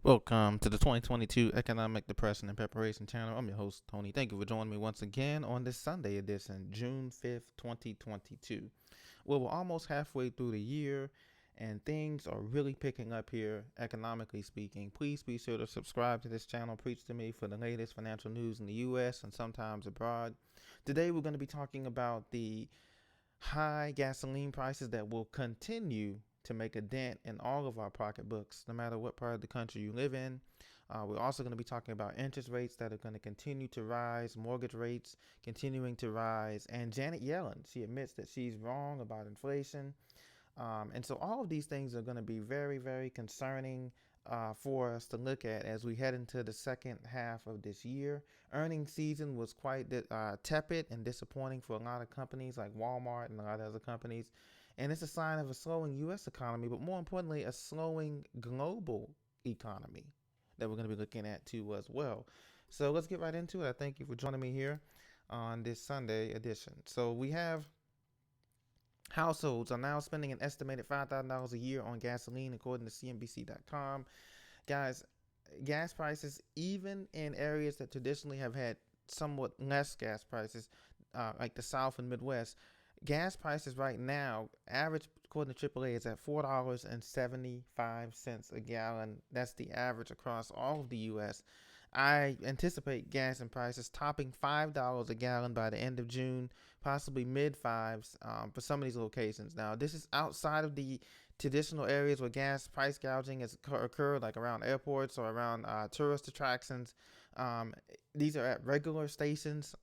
Welcome to the 2022 Economic Depression and Preparation Channel. I'm your host, Tony. Thank you for joining me once again on this Sunday edition, June 5th, 2022. Well, we're almost halfway through the year, and things are really picking up here, economically speaking. Please be sure to subscribe to this channel. Preach to me for the latest financial news in the U.S. and sometimes abroad. Today, we're going to be talking about the high gasoline prices that will continue to make a dent in all of our pocketbooks, no matter what part of the country you live in. We're also going to be talking about interest rates that are going to continue to rise, mortgage rates continuing to rise, and Janet Yellen, she admits that she's wrong about inflation. And so all of these things are going to be very, very concerning for us to look at as we head into the second half of this year. Earnings season was quite tepid and disappointing for a lot of companies like Walmart and a lot of other companies. And it's a sign of a slowing U.S. economy, but more importantly, a slowing global economy that we're going to be looking at too as well. So let's get right into it. I thank you for joining me here on this Sunday edition. So we have households are now spending an estimated $5,000 a year on gasoline, according to CNBC.com. Guys, gas prices, even in areas that traditionally have had somewhat less gas prices, like the South and Midwest, gas prices right now, average according to AAA, is at $4.75 a gallon. That's the average across all of the U.S. I anticipate gas and prices topping $5 a gallon by the end of June, possibly mid fives for some of these locations. Now, this is outside of the traditional areas where gas price gouging has occurred, like around airports or around tourist attractions. These are at regular stations.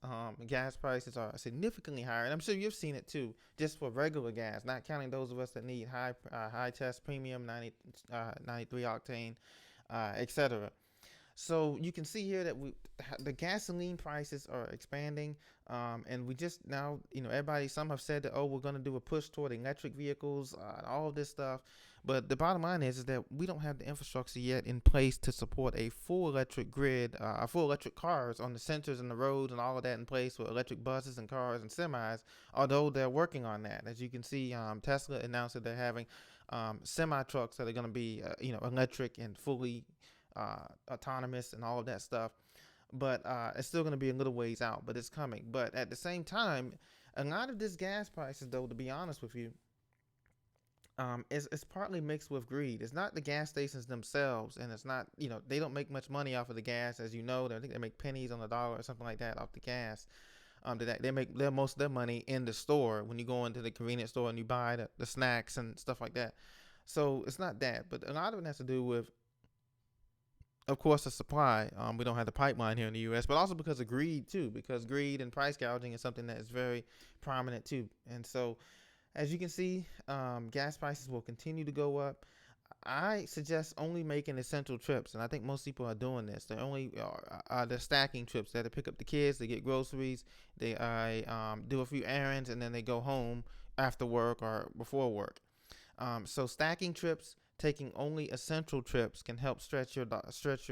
Gas prices are significantly higher, and I'm sure you've seen it too, just for regular gas, not counting those of us that need high test premium 93 octane, etc. So you can see here that the gasoline prices are expanding, and we just now, everybody, some have said that, oh, we're going to do a push toward electric vehicles and all of this stuff. But the bottom line is that we don't have the infrastructure yet in place to support a full electric grid, full electric cars on the centers and the roads and all of that in place with electric buses and cars and semis, although they're working on that. As you can see, Tesla announced that they're having semi trucks that are going to be, electric and fully autonomous and all of that stuff. But it's still going to be a little ways out, but it's coming. But at the same time, a lot of this gas prices, though, to be honest with you, it's partly mixed with greed. It's not the gas stations themselves, and it's not, they don't make much money off of the gas, as you know. I think they make pennies on the dollar or something like that off the gas. They make most of their money in the store when you go into the convenience store and you buy the snacks and stuff like that. So it's not that, but a lot of it has to do with, of course, the supply. We don't have the pipeline here in the U.S., but also because of greed too, because greed and price gouging is something that is very prominent too. And so, as you can see, gas prices will continue to go up. I suggest only making essential trips, and I think most people are doing this. They're stacking trips. They have to pick up the kids, they get groceries, they do a few errands, and then they go home after work or before work. So stacking trips, taking only essential trips, can help stretch your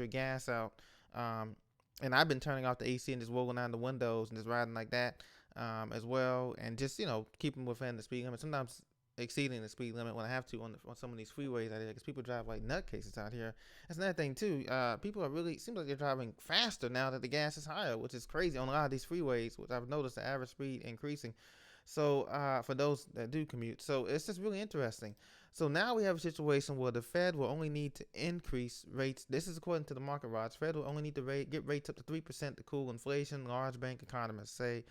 gas out. And I've been turning off the AC and just rolling down the windows and just riding like that as well, and just keeping within the speed limit. Sometimes exceeding the speed limit when I have to on some of these freeways out here, because people drive like nutcases out here. That's another thing too. People are really, seems like they're driving faster now that the gas is higher, which is crazy on a lot of these freeways, which I've noticed the average speed increasing. So for those that do commute, so it's just really interesting. So now we have a situation where the Fed will only need to increase rates. This is according to the market watch. Fed will only need to get rates up to 3% to cool inflation. Large bank economists say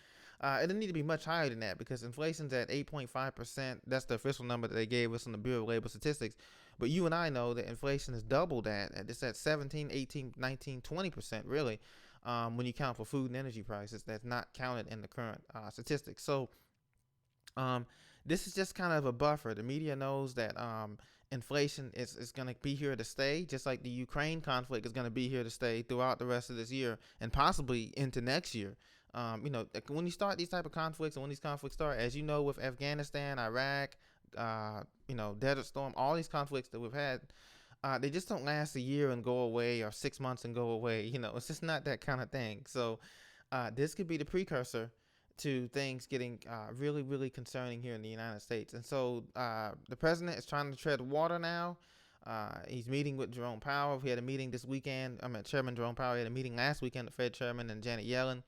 it'll need to be much higher than that, because inflation's at 8.5%. That's the official number that they gave us on the Bureau of Labor Statistics. But you and I know that inflation is double that. It's at 17, 18, 19, 20% really, when you count for food and energy prices. That's not counted in the current statistics. So this is just kind of a buffer. The media knows that inflation is going to be here to stay, just like the Ukraine conflict is going to be here to stay throughout the rest of this year and possibly into next year. When you start these type of conflicts, and when these conflicts start, as you know, with Afghanistan, Iraq, Desert Storm, all these conflicts that we've had, they just don't last a year and go away, or 6 months and go away. It's just not that kind of thing. So this could be the precursor to things getting really, really concerning here in the United States. And so the president is trying to tread water now. He's meeting with Jerome Powell. He had a meeting this weekend. I mean, Chairman Jerome Powell had a meeting last weekend, the Fed Chairman and Janet Yellen,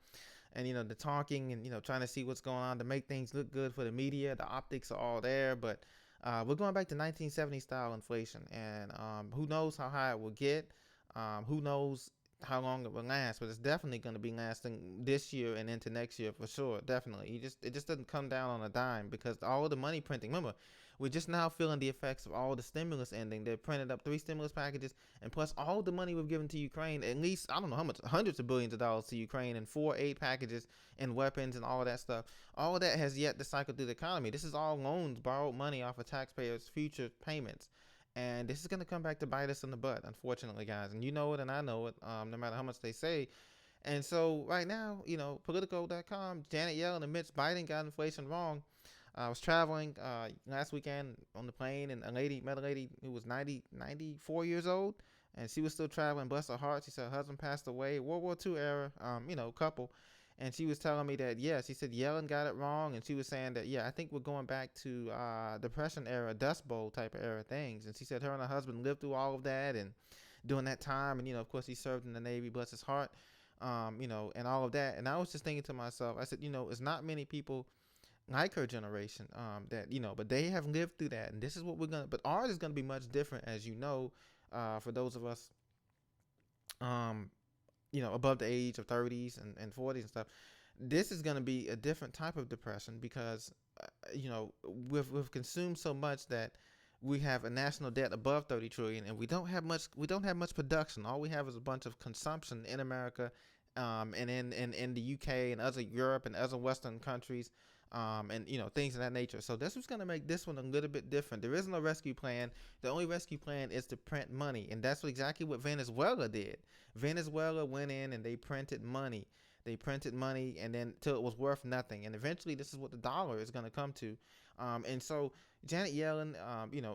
and the talking and trying to see what's going on to make things look good for the media. The optics are all there, but we're going back to 1970 style inflation, and who knows how high it will get. Who knows how long it will last, but it's definitely going to be lasting this year and into next year for sure. Definitely, it just doesn't come down on a dime because all of the money printing. Remember, we're just now feeling the effects of all the stimulus ending. They printed up 3 stimulus packages, and plus all the money we've given to Ukraine. At least I don't know how much, hundreds of billions of dollars to Ukraine, and 4 aid packages and weapons and all of that stuff. All of that has yet to cycle through the economy. This is all loans, borrowed money off of taxpayers' future payments. And this is going to come back to bite us in the butt, unfortunately, guys. And you know it, and I know it, no matter how much they say. And so, right now, Politico.com, Janet Yellen admits Biden got inflation wrong. I was traveling last weekend on the plane, and met a lady who was 94 years old, and she was still traveling. Bless her heart. She said her husband passed away, World War II era, couple. And she was telling me that, yeah, she said Yellen got it wrong. And she was saying that, yeah, I think we're going back to Depression era, Dust Bowl type of era things. And she said her and her husband lived through all of that and during that time. And, of course, he served in the Navy, bless his heart, and all of that. And I was just thinking to myself, I said, it's not many people like her generation that, but they have lived through that. And this is what but ours is going to be much different, as for those of us above the age of 30s and 40s and stuff. This is going to be a different type of depression because, we've consumed so much that we have a national debt above 30 trillion, and we don't have much production. All we have is a bunch of consumption in America, and in the UK and other Europe and other Western countries, and things of that nature. So this was going to make this one a little bit different. There is no rescue plan. The only rescue plan is to print money, and that's exactly what Venezuela did. Venezuela went in and they printed money. They printed money, and then till it was worth nothing. And eventually, this is what the dollar is going to come to. And so Janet Yellen,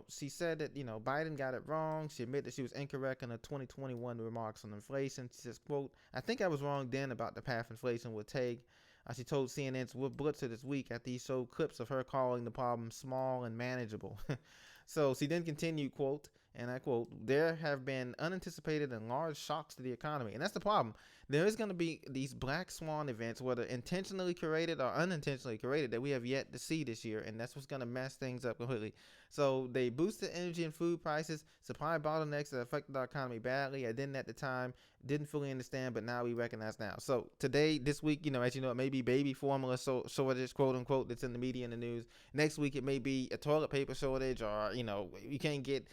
she said that Biden got it wrong. She admitted that she was incorrect in her 2021 remarks on inflation. She says, "quote I think I was wrong then about the path inflation would take." She told CNN's Will Blitzer this week after he showed clips of her calling the problem small and manageable. So she then continued, quote, and I quote, "There have been unanticipated and large shocks to the economy." And that's the problem. There is going to be these black swan events, whether intentionally curated or unintentionally curated, that we have yet to see this year. And that's what's going to mess things up completely. So they boosted energy and food prices, supply bottlenecks that affected our economy badly. I didn't at the time, didn't fully understand, but now we recognize now. So today, this week, as it may be baby formula shortage, quote unquote, that's in the media and the news. Next week, it may be a toilet paper shortage, or, you can't get,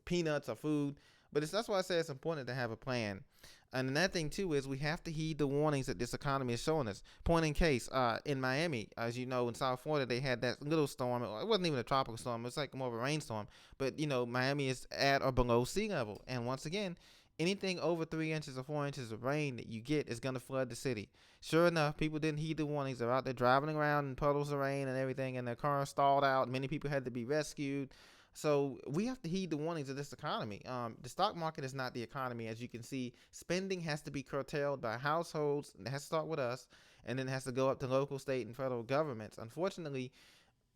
peanuts or food. But that's why I say it's important to have a plan. And another thing, too, is we have to heed the warnings that this economy is showing us. Point in case, in Miami, as you know, in South Florida, they had that little storm. It wasn't even a tropical storm. It was like more of a rainstorm. But, Miami is at or below sea level. And once again, anything over 3 inches or 4 inches of rain that you get is going to flood the city. Sure enough, people didn't heed the warnings. They're out there driving around in puddles of rain and everything, and their cars stalled out. Many people had to be rescued. So we have to heed the warnings of this economy. The stock market is not the economy. As you can see, spending has to be curtailed by households. It has to start with us, and then it has to go up to local, state, and federal governments. Unfortunately,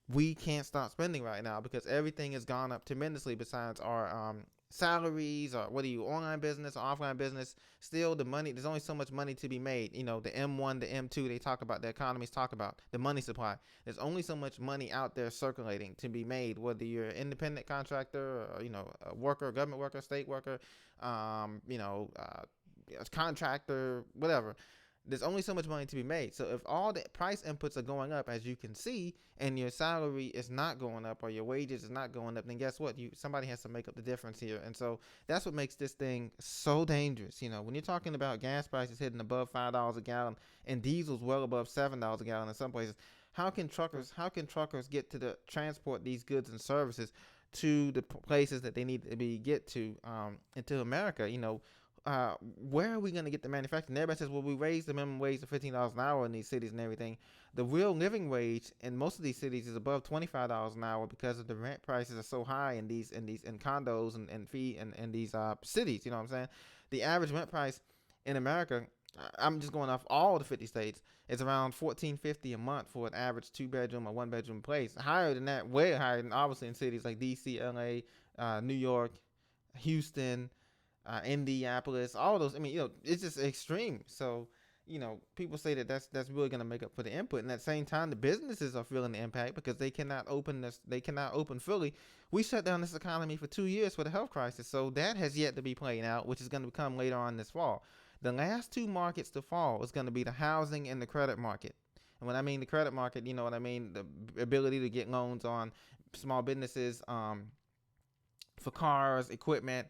we can't stop spending right now because everything has gone up tremendously besides our salaries, or whether you online business or offline business. Still, the money, there's only so much money to be made. The M1, the M2, they talk about, the economists talk about the money supply. There's only so much money out there circulating to be made, whether you're an independent contractor, or, a worker, government worker, state worker, a contractor, whatever. There's only so much money to be made. So if all the price inputs are going up, as you can see, and your salary is not going up or your wages is not going up, then guess what? Somebody has to make up the difference here. And so that's what makes this thing so dangerous. When you're talking about gas prices hitting above $5 a gallon and diesel's well above $7 a gallon in some places, how can truckers get to transport these goods and services to the places that they need to get to, into America? Where are we going to get the manufacturing? And everybody says, well, we raised the minimum wage to $15 an hour in these cities and everything. The real living wage in most of these cities is above $25 an hour because of the rent prices are so high in condos and fee in these cities. You know what I'm saying? The average rent price in America, I'm just going off all the 50 states, is around $14.50 a month for an average 2-bedroom or 1-bedroom place. Higher than that, way higher than obviously in cities like DC, LA, New York, Houston, Indianapolis, all those. I mean, it's just extreme. So, people say that that's really going to make up for the input. And at the same time, the businesses are feeling the impact because they cannot open this. They cannot open fully. We shut down this economy for 2 years for the health crisis. So that has yet to be played out, which is going to come later on this fall. The last two markets to fall is going to be the housing and the credit market. And when I mean the credit market, you know what I mean? The ability to get loans on small businesses, for cars, equipment,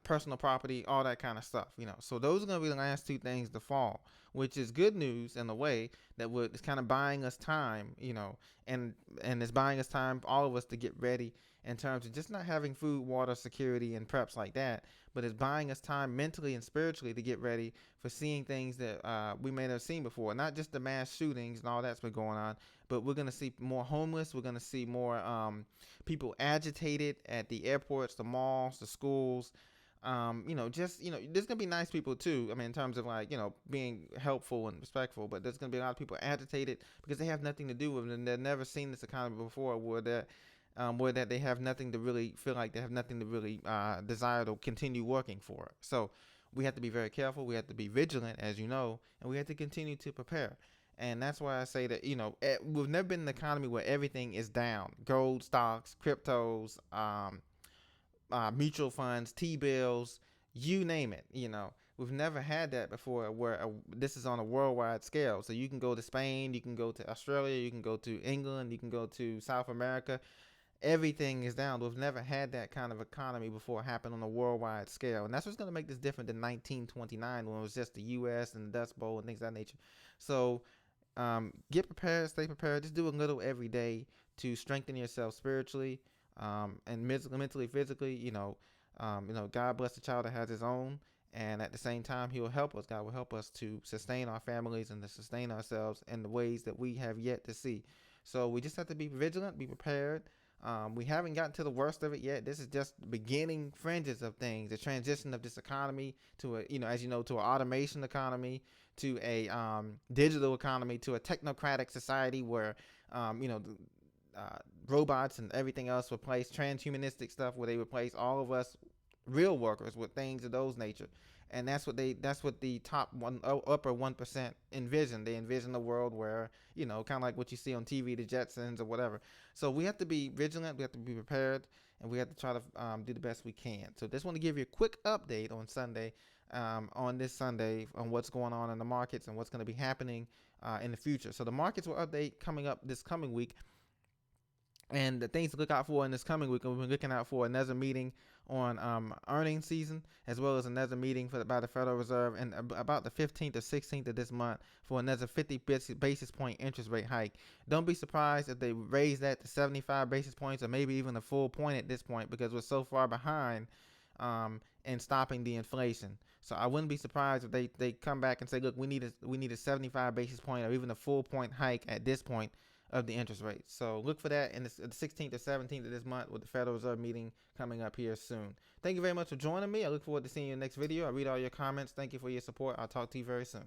personal property, all that kind of stuff. So those are going to be the last two things to fall, which is good news in a way that it's kind of buying us time, and it's buying us time, all of us, to get ready in terms of just not having food, water, security, and preps like that, but it's buying us time mentally and spiritually to get ready for seeing things that we may not have seen before. Not just the mass shootings and all that's been going on, but we're going to see more homeless. We're going to see more people agitated at the airports, the malls, the schools. There's gonna be nice people too. I mean, in terms of being helpful and respectful, but there's gonna be a lot of people agitated because they have nothing to do with it, and they've never seen this economy before, where that they have nothing to really feel like they have nothing to really desire to continue working for. So we have to be very careful. We have to be vigilant, as you know, and we have to continue to prepare. And that's why I say that we've never been in an economy where everything is down: gold, stocks, cryptos, mutual funds, T-bills, you name it. We've never had that before, where this is on a worldwide scale. So you can go to Spain, you can go to Australia, you can go to England, you can go to South America. Everything is down. We've never had that kind of economy before happen on a worldwide scale. And that's what's going to make this different than 1929, when it was just the U.S. and the Dust Bowl and things of that nature. So get prepared, stay prepared. Just do a little every day to strengthen yourself spiritually, and mentally, physically. God bless the child that has his own, and at the same time, He will help us. God will help us to sustain our families and to sustain ourselves in the ways that we have yet to see. So we just have to be vigilant, be prepared. We haven't gotten to the worst of it yet. This is just the beginning fringes of things. The transition of this economy to to an automation economy, to a digital economy, to a technocratic society where robots and everything else replace transhumanistic stuff, where they replace all of us real workers with things of those nature. And that's what the top upper 1% envision. They envision a world where, kind of like what you see on TV, the Jetsons or whatever. So we have to be vigilant, we have to be prepared, and we have to try to do the best we can. So just want to give you a quick update on Sunday, on what's going on in the markets and what's going to be happening in the future. So the markets will update coming up this coming week. And the things to look out for in this coming week, we've been looking out for another meeting on earnings season, as well as another meeting by the Federal Reserve, and about the 15th or 16th of this month, for another 50 basis point interest rate hike. Don't be surprised if they raise that to 75 basis points, or maybe even a full point at this point, because we're so far behind in stopping the inflation. So I wouldn't be surprised if they come back and say, look, we need a 75 basis point or even a full point hike at this point of the interest rate. So look for that in the 16th or 17th of this month, with the Federal Reserve meeting coming up here soon. Thank you very much for joining me. I look forward to seeing you in the next video. I read all your comments. Thank you for your support. I'll talk to you very soon.